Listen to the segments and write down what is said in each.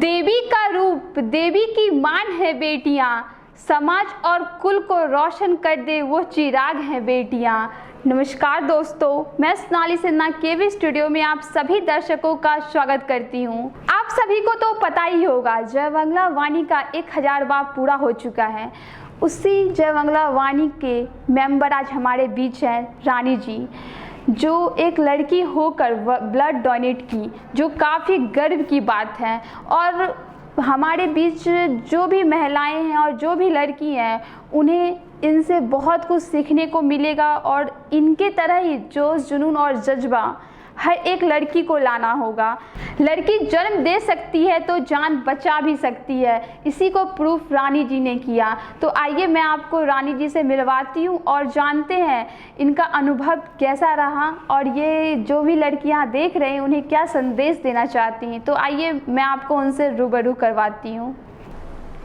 देवी का रूप, देवी की मान है बेटियां, समाज और कुल को रोशन कर दे वो चिराग हैं बेटियां। नमस्कार दोस्तों, मैं सोनाली सिन्हा केवी स्टूडियो में आप सभी दर्शकों का स्वागत करती हूं। आप सभी को तो पता ही होगा, जय मंगला वाणी का 1000 बार पूरा हो चुका है। उसी जय मंगला वाणी के मेंबर आज हमारे बीच हैं रानी जी, जो एक लड़की होकर ब्लड डोनेट की, जो काफ़ी गर्व की बात है। और हमारे बीच जो भी महिलाएं हैं और जो भी लड़की हैं, उन्हें इनसे बहुत कुछ सीखने को मिलेगा और इनके तरह ही जोश, जुनून और जज्बा हर एक लड़की को लाना होगा। लड़की जन्म दे सकती है तो जान बचा भी सकती है, इसी को प्रूफ रानी जी ने किया। तो आइए मैं आपको रानी जी से मिलवाती हूँ और जानते हैं इनका अनुभव कैसा रहा और ये जो भी लड़कियाँ देख रहे हैं उन्हें क्या संदेश देना चाहती हैं। तो आइए मैं आपको उनसे रूबरू करवाती हूँ।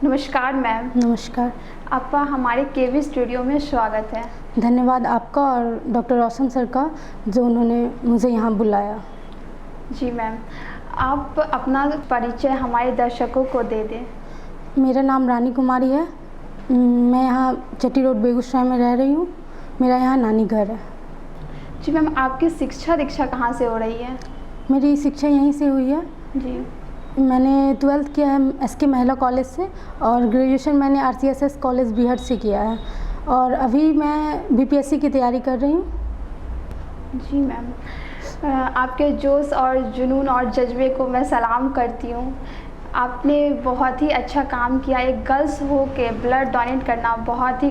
नमस्कार मैम। नमस्कार। आपका हमारे केवी स्टूडियो में स्वागत है। धन्यवाद आपका और डॉक्टर रोशन सर का, जो उन्होंने मुझे यहाँ बुलाया। जी मैम, आप अपना परिचय हमारे दर्शकों को दे दें। मेरा नाम रानी कुमारी है। मैं यहाँ चट्टी रोड बेगूसराय में रह रही हूँ। मेरा यहाँ नानी घर है। जी मैम, आपकी शिक्षा दीक्षा कहाँ से हो रही है? मेरी शिक्षा यहीं से हुई है जी। मैंने 12th किया है SK महिला कॉलेज से और ग्रेजुएशन मैंने RCSS कॉलेज बिहार से किया है और अभी मैं BPSC की तैयारी कर रही हूँ। जी मैम, आपके जोश और जुनून और जज्बे को मैं सलाम करती हूँ। आपने बहुत ही अच्छा काम किया। एक गर्ल्स हो के ब्लड डोनेट करना बहुत ही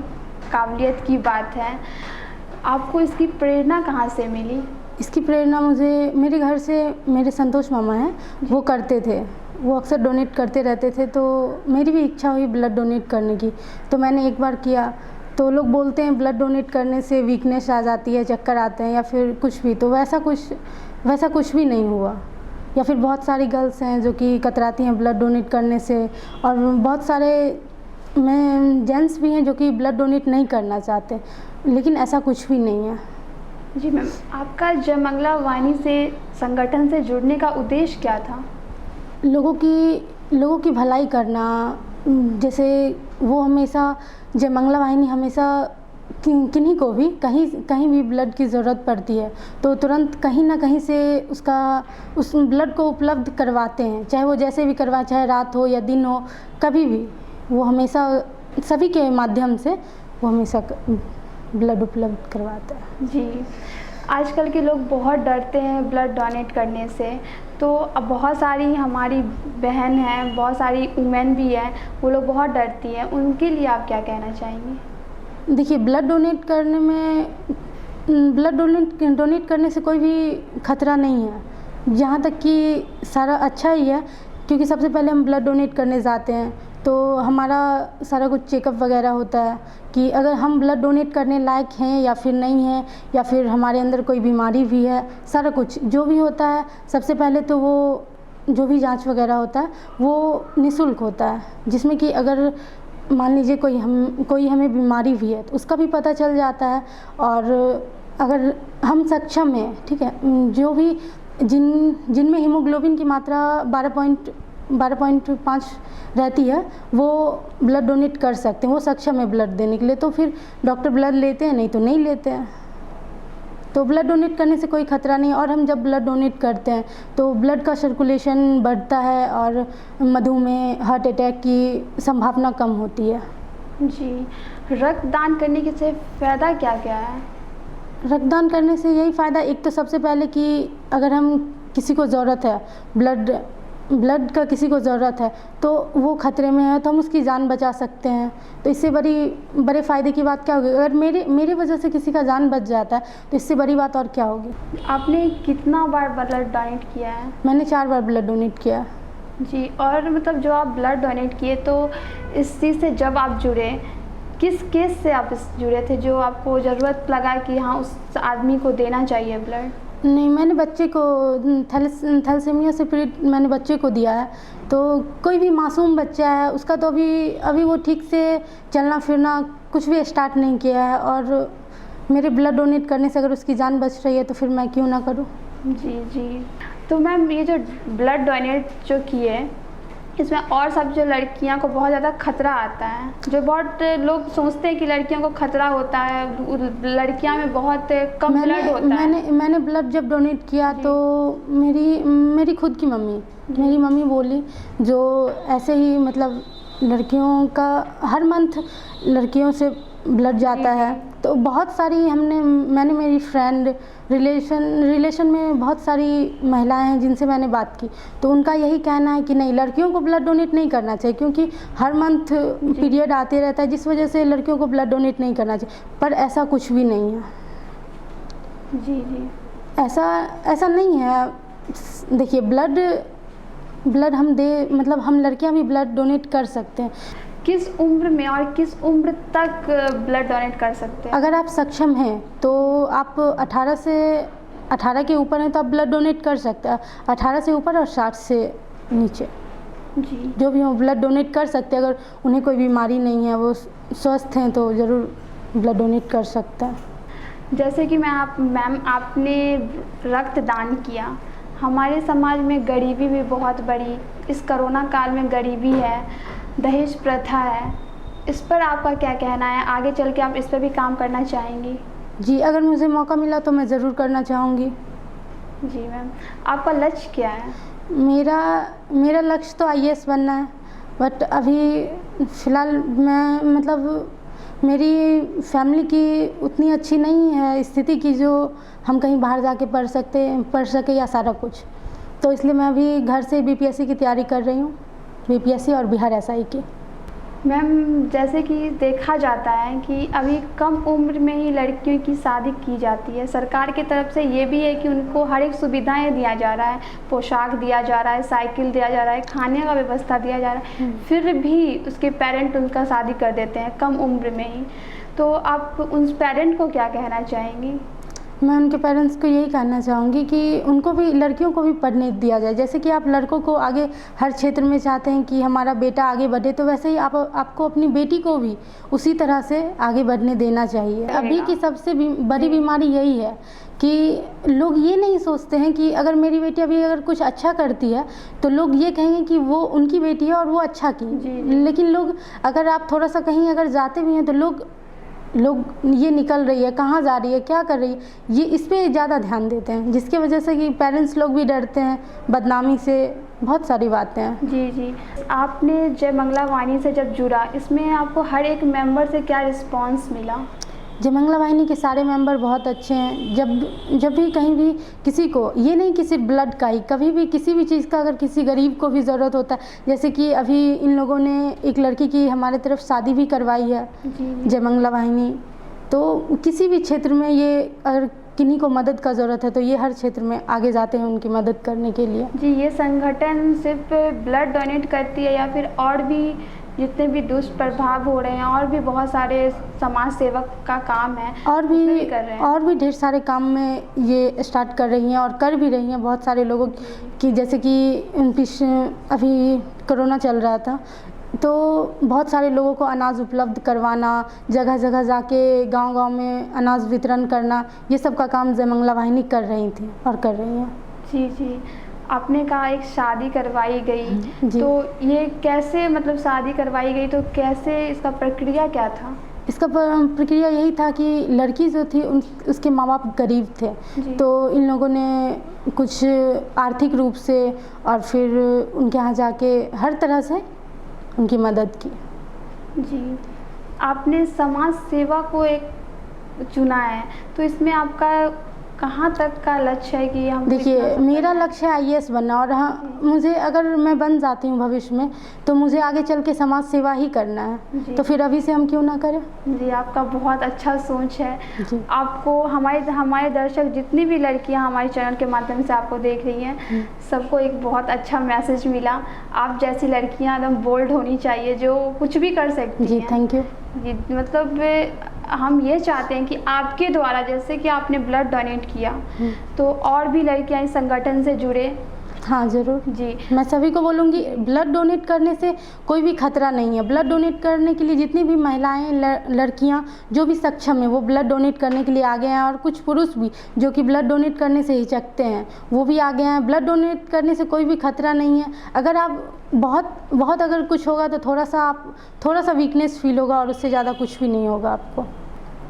काबिलियत की बात है। आपको इसकी प्रेरणा कहाँ से मिली? इसकी प्रेरणा मुझे मेरे घर से मेरे संतोष मामा हैं, वो करते थे, वो अक्सर डोनेट करते रहते थे। तो मेरी भी इच्छा हुई ब्लड डोनेट करने की, तो मैंने एक बार किया। तो लोग बोलते हैं ब्लड डोनेट करने से वीकनेस आ जाती है, चक्कर आते हैं या फिर कुछ भी, तो वैसा कुछ भी नहीं हुआ। या फिर बहुत सारी गर्ल्स हैं जो कि कतराती हैं ब्लड डोनेट करने से, और बहुत सारे जेंट्स भी हैं जो कि ब्लड डोनेट नहीं करना चाहते, लेकिन ऐसा कुछ भी नहीं है। जी मैम, आपका जय मंगला वाणी से संगठन से जुड़ने का उद्देश्य क्या था? लोगों की भलाई करना। जैसे वो हमेशा जय मंगला वाहिनी हमेशा किन्हीं को भी कहीं भी ब्लड की ज़रूरत पड़ती है तो तुरंत कहीं ना कहीं से उस ब्लड को उपलब्ध करवाते हैं, चाहे वो जैसे भी करवाए, चाहे रात हो या दिन हो, कभी भी वो हमेशा सभी के माध्यम से वो हमेशा ब्लड उपलब्ध करवाता है। जी, आजकल के लोग बहुत डरते हैं ब्लड डोनेट करने से। तो अब बहुत सारी हमारी बहन हैं, बहुत सारी वुमेन भी हैं, वो लोग बहुत डरती हैं, उनके लिए आप क्या कहना चाहेंगी? देखिए, ब्लड डोनेट करने से कोई भी खतरा नहीं है, जहाँ तक कि सारा अच्छा ही है। क्योंकि सबसे पहले हम ब्लड डोनेट करने जाते हैं तो हमारा सारा कुछ चेकअप वगैरह होता है कि अगर हम ब्लड डोनेट करने लायक हैं या फिर नहीं हैं, या फिर हमारे अंदर कोई बीमारी भी है। सारा कुछ जो भी होता है, सबसे पहले तो वो जो भी जांच वगैरह होता है वो निःशुल्क होता है, जिसमें कि अगर मान लीजिए कोई हमें बीमारी भी है तो उसका भी पता चल जाता है। और अगर हम सक्षम हैं, ठीक है, जो भी जिनमें हीमोग्लोबिन की मात्रा 12.5 रहती है, वो ब्लड डोनेट कर सकते हैं, वो सक्षम है ब्लड देने के लिए। तो फिर डॉक्टर ब्लड लेते हैं, नहीं तो नहीं लेते हैं। तो ब्लड डोनेट करने से कोई खतरा नहीं। और हम जब ब्लड डोनेट करते हैं तो ब्लड का सर्कुलेशन बढ़ता है और मधुमेह, हार्ट अटैक की संभावना कम होती है। जी, रक्तदान करने के से फ़ायदा क्या क्या है? रक्तदान करने से यही फ़ायदा, एक तो सबसे पहले कि अगर हम किसी को ज़रूरत है ब्लड का, किसी को ज़रूरत है तो वो ख़तरे में है तो हम उसकी जान बचा सकते हैं। तो इससे बड़े फ़ायदे की बात क्या होगी? अगर मेरे वजह से किसी का जान बच जाता है तो इससे बड़ी बात और क्या होगी। आपने कितना बार ब्लड डोनेट किया है? मैंने 4 बार ब्लड डोनेट किया। जी, और मतलब जो आप ब्लड डोनेट किए, तो इस चीज़ से जब आप जुड़े, किस केस से आप जुड़े थे जो आपको ज़रूरत लगा कि हाँ उस आदमी को देना चाहिए ब्लड? नहीं, मैंने बच्चे को थैलेसीमिया से पीड़ित मैंने बच्चे को दिया है। तो कोई भी मासूम बच्चा है, उसका तो अभी वो ठीक से चलना फिरना कुछ भी स्टार्ट नहीं किया है, और मेरे ब्लड डोनेट करने से अगर उसकी जान बच रही है तो फिर मैं क्यों ना करूं। जी। तो मैम, ये जो ब्लड डोनेट जो किए, इसमें और सब जो लड़कियां को बहुत ज़्यादा खतरा आता है, जो बहुत लोग सोचते हैं कि लड़कियों को खतरा होता है, लड़कियां में बहुत कम ब्लड होता है। मैंने ब्लड जब डोनेट किया तो मेरी खुद की मेरी मम्मी बोली, जो ऐसे ही मतलब लड़कियों का हर मंथ लड़कियों से ब्लड जाता है, तो बहुत सारी मैंने मेरी फ्रेंड रिलेशन में बहुत सारी महिलाएं हैं जिनसे मैंने बात की, तो उनका यही कहना है कि नहीं, लड़कियों को ब्लड डोनेट नहीं करना चाहिए, क्योंकि हर मंथ पीरियड आते रहता है, जिस वजह से लड़कियों को ब्लड डोनेट नहीं करना चाहिए। पर ऐसा कुछ भी नहीं है। जी जी, ऐसा नहीं है। देखिए, ब्लड हम लड़कियां भी ब्लड डोनेट कर सकते हैं। किस उम्र में और किस उम्र तक ब्लड डोनेट कर सकते हैं? अगर आप सक्षम हैं तो आप 18 के ऊपर हैं तो आप ब्लड डोनेट कर सकते हैं। 18 से ऊपर और 60 से नीचे जी, जो भी हो ब्लड डोनेट कर सकते हैं। अगर उन्हें कोई बीमारी नहीं है, वो स्वस्थ हैं, तो ज़रूर ब्लड डोनेट कर सकते हैं। जैसे कि मैम आपने रक्तदान किया, हमारे समाज में गरीबी भी बहुत बड़ी, इस कोरोना काल में गरीबी है, दहेज प्रथा है, इस पर आपका क्या कहना है? आगे चल के आप इस पर भी काम करना चाहेंगी? जी, अगर मुझे मौका मिला तो मैं ज़रूर करना चाहूँगी। जी मैम, आपका लक्ष्य क्या है? मेरा लक्ष्य तो IAS बनना है, बट अभी फ़िलहाल मेरी फैमिली की उतनी अच्छी नहीं है स्थिति की जो हम कहीं बाहर जाके पढ़ सके या सारा कुछ, तो इसलिए मैं अभी घर से BPSC की तैयारी कर रही हूँ, BPSC और बिहार SI की। मैम, जैसे कि देखा जाता है कि अभी कम उम्र में ही लड़कियों की शादी की जाती है। सरकार की तरफ से ये भी है कि उनको हर एक सुविधाएं दिया जा रहा है, पोशाक दिया जा रहा है, साइकिल दिया जा रहा है, खाने का व्यवस्था दिया जा रहा है, फिर भी उसके पेरेंट उनका शादी कर देते हैं कम उम्र में ही। तो आप उन पेरेंट को क्या कहना चाहेंगी? मैं उनके पेरेंट्स को यही कहना चाहूँगी कि उनको भी, लड़कियों को भी पढ़ने दिया जाए। जैसे कि आप लड़कों को आगे हर क्षेत्र में चाहते हैं कि हमारा बेटा आगे बढ़े, तो वैसे ही आपको अपनी बेटी को भी उसी तरह से आगे बढ़ने देना चाहिए। अभी की सबसे बड़ी बीमारी यही है कि लोग ये नहीं सोचते हैं कि अगर मेरी बेटी अगर कुछ अच्छा करती है तो लोग ये कहेंगे कि वो उनकी बेटी है और वो अच्छा की। लेकिन लोग, अगर आप थोड़ा सा कहीं अगर जाते भी हैं तो लोग ये निकल रही है, कहाँ जा रही है, क्या कर रही है, ये इस पे ज़्यादा ध्यान देते हैं, जिसकी वजह से कि पेरेंट्स लोग भी डरते हैं बदनामी से, बहुत सारी बातें हैं। जी जी, आपने जय मंगला वाहिनी से जब जुड़ा, इसमें आपको हर एक मेंबर से क्या रिस्पांस मिला? जय मंगला वाहिनी के सारे मेंबर बहुत अच्छे हैं। जब भी कहीं भी किसी को, ये नहीं कि सिर्फ ब्लड का ही, कभी भी किसी भी चीज़ का अगर किसी गरीब को भी ज़रूरत होता है, जैसे कि अभी इन लोगों ने एक लड़की की हमारे तरफ शादी भी करवाई है जय मंगला वाहिनी, तो किसी भी क्षेत्र में ये अगर किन्हीं को मदद का ज़रूरत है तो ये हर क्षेत्र में आगे जाते हैं उनकी मदद करने के लिए। जी, ये संगठन सिर्फ ब्लड डोनेट करती है या फिर और भी जितने भी दुष्प्रभाव हो रहे हैं और भी बहुत सारे समाज सेवक का काम है और भी ढेर सारे काम में ये स्टार्ट कर रही हैं और कर भी रही हैं बहुत सारे लोगों की, जैसे कि अभी कोरोना चल रहा था तो बहुत सारे लोगों को अनाज उपलब्ध करवाना, जगह जगह जाके गांव-गांव में अनाज वितरण करना, ये सब का काम जय मंगला वाहिनी कर रही थी और कर रही हैं। जी, आपने कहा एक शादी करवाई गई, तो ये कैसे, मतलब शादी करवाई गई तो कैसे, इसका प्रक्रिया क्या था? इसका प्रक्रिया यही था कि लड़की जो थी उसके माँ बाप गरीब थे, तो इन लोगों ने कुछ आर्थिक रूप से और फिर उनके यहाँ जाके हर तरह से उनकी मदद की। जी, आपने समाज सेवा को एक चुना है, तो इसमें आपका कहाँ तक का लक्ष्य है कि हम? देखिए, मेरा लक्ष्य है IAS बनना, और हाँ, मुझे अगर मैं बन जाती हूँ भविष्य में तो मुझे आगे चल के समाज सेवा ही करना है, तो फिर अभी से हम क्यों ना करें। जी, आपका बहुत अच्छा सोच है। आपको हमारे दर्शक जितनी भी लड़कियां हमारे चैनल के माध्यम से आपको देख रही हैं, सबको एक बहुत अच्छा मैसेज मिला। आप जैसी लड़कियां एकदम बोल्ड होनी चाहिए जो कुछ भी कर सकती हैं। जी, थैंक यू। जी, मतलब हम ये चाहते हैं कि आपके द्वारा, जैसे कि आपने ब्लड डोनेट किया, तो और भी लड़कियां इस संगठन से जुड़े। हाँ, ज़रूर जी। मैं सभी को बोलूँगी, ब्लड डोनेट करने से कोई भी खतरा नहीं है। ब्लड डोनेट करने के लिए जितनी भी महिलाएं, लड़कियां जो भी सक्षम है वो ब्लड डोनेट करने के लिए आगे हैं, और कुछ पुरुष भी जो कि ब्लड डोनेट करने से हिचकते हैं वो भी आगे हैं। ब्लड डोनेट करने से कोई भी खतरा नहीं है। अगर आप बहुत बहुत अगर कुछ होगा तो थोड़ा सा वीकनेस फील होगा और उससे ज़्यादा कुछ भी नहीं होगा आपको।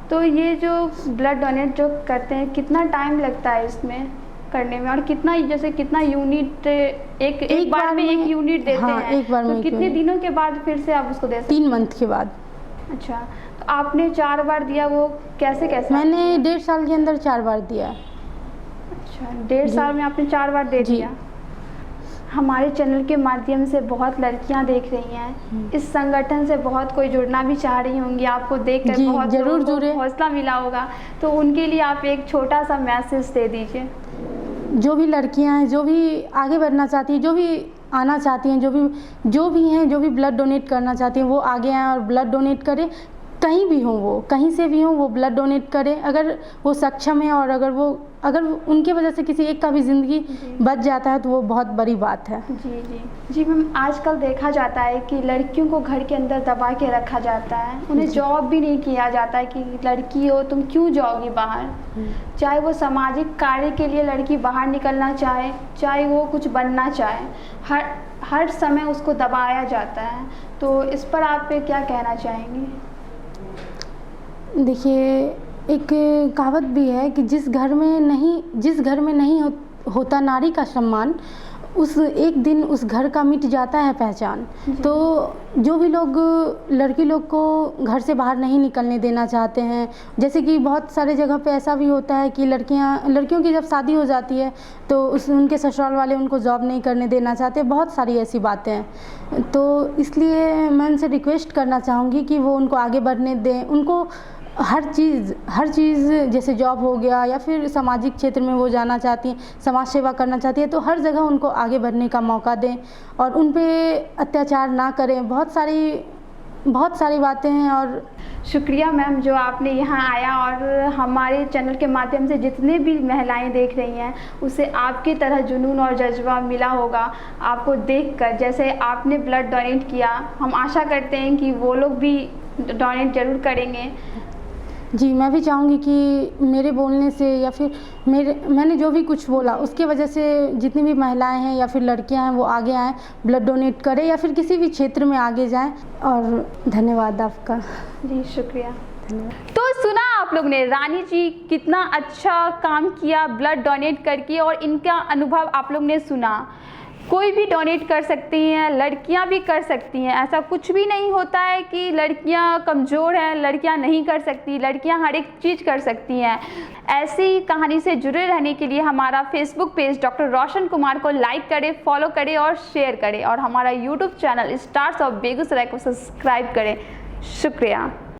तो ये जो ब्लड डोनेट जो करते हैं कितना टाइम लगता है इसमें करने में, और कितना जैसे कितना यूनिट एक बार में एक यूनिट देते हाँ, हैं, एक बार में तो एक कितने यूनिट। दिनों के बाद फिर से आप उसको दे सकते 3 मंथ के बाद। हैं? अच्छा, तो आपने 4 बार दिया, वो कैसे कैसे? मैंने 1.5 साल के अंदर 4 बार दिया। अच्छा, 1.5 साल में आपने 4 बार दे जी। दिया। हमारे चैनल के माध्यम से बहुत लड़कियां देख रही हैं, इस संगठन से बहुत कोई जुड़ना भी चाह रही होंगी, आपको देखकर जी, बहुत जरूर लोगों को जुड़े। हौसला मिला होगा, तो उनके लिए आप एक छोटा सा मैसेज दे दीजिए। जो भी लड़कियां हैं, जो भी आगे बढ़ना चाहती हैं, जो भी आना चाहती हैं, जो भी ब्लड डोनेट करना चाहती हैं, वो आगे आएँ और ब्लड डोनेट करें। कहीं भी हो, वो कहीं से भी हो, वो ब्लड डोनेट करें। अगर वो सक्षम है और अगर उनकी वजह से किसी एक का भी ज़िंदगी बच जाता है तो वो बहुत बड़ी बात है। जी जी जी मैम, आजकल देखा जाता है कि लड़कियों को घर के अंदर दबा के रखा जाता है, उन्हें जॉब भी नहीं किया जाता है कि लड़की हो तुम क्यों जाओगी बाहर। चाहे वो सामाजिक कार्य के लिए लड़की बाहर निकलना चाहे, चाहे वो कुछ बनना चाहे, हर समय उसको दबाया जाता है। तो इस पर आप क्या कहना चाहेंगी? देखिए, एक कहावत भी है कि जिस घर में नहीं होता नारी का सम्मान, उस एक दिन उस घर का मिट जाता है पहचान। तो जो भी लोग लड़की लोग को घर से बाहर नहीं निकलने देना चाहते हैं, जैसे कि बहुत सारे जगह पे ऐसा भी होता है कि लड़कियों की जब शादी हो जाती है तो उनके ससुराल वाले उनको जॉब नहीं करने देना चाहते, बहुत सारी ऐसी बातें हैं। तो इसलिए मैं उनसे रिक्वेस्ट करना चाहूँगी कि वो उनको आगे बढ़ने दें। उनको हर चीज़ जैसे जॉब हो गया या फिर सामाजिक क्षेत्र में वो जाना चाहती हैं, समाज सेवा करना चाहती है, तो हर जगह उनको आगे बढ़ने का मौका दें और उन पे अत्याचार ना करें। बहुत सारी बातें हैं। और शुक्रिया मैम, जो आपने यहाँ आया और हमारे चैनल के माध्यम से जितने भी महिलाएं देख रही हैं उसे आपकी तरह जुनून और जज्बा मिला होगा आपको देखकर। जैसे आपने ब्लड डोनेट किया, हम आशा करते हैं कि वो लोग भी डोनेट ज़रूर करेंगे। जी, मैं भी चाहूँगी कि मेरे बोलने से या फिर मैंने जो भी कुछ बोला उसके वजह से जितनी भी महिलाएं हैं या फिर लड़कियां हैं वो आगे आएँ, ब्लड डोनेट करें या फिर किसी भी क्षेत्र में आगे जाएं। और धन्यवाद आपका। जी शुक्रिया। तो सुना आप लोग ने, रानी जी कितना अच्छा काम किया ब्लड डोनेट करके, और इनका अनुभव आप लोग ने सुना। कोई भी डोनेट कर सकती हैं, लड़कियां भी कर सकती हैं, ऐसा कुछ भी नहीं होता है कि लड़कियां कमज़ोर हैं, लड़कियां नहीं कर सकती, लड़कियां हर एक चीज़ कर सकती हैं। ऐसी कहानी से जुड़े रहने के लिए हमारा Facebook page doctor Roshan Kumar को लाइक करें, फॉलो करें और शेयर करें, और हमारा YouTube channel stars of Begusarai को सब्सक्राइब करें। शुक्रिया।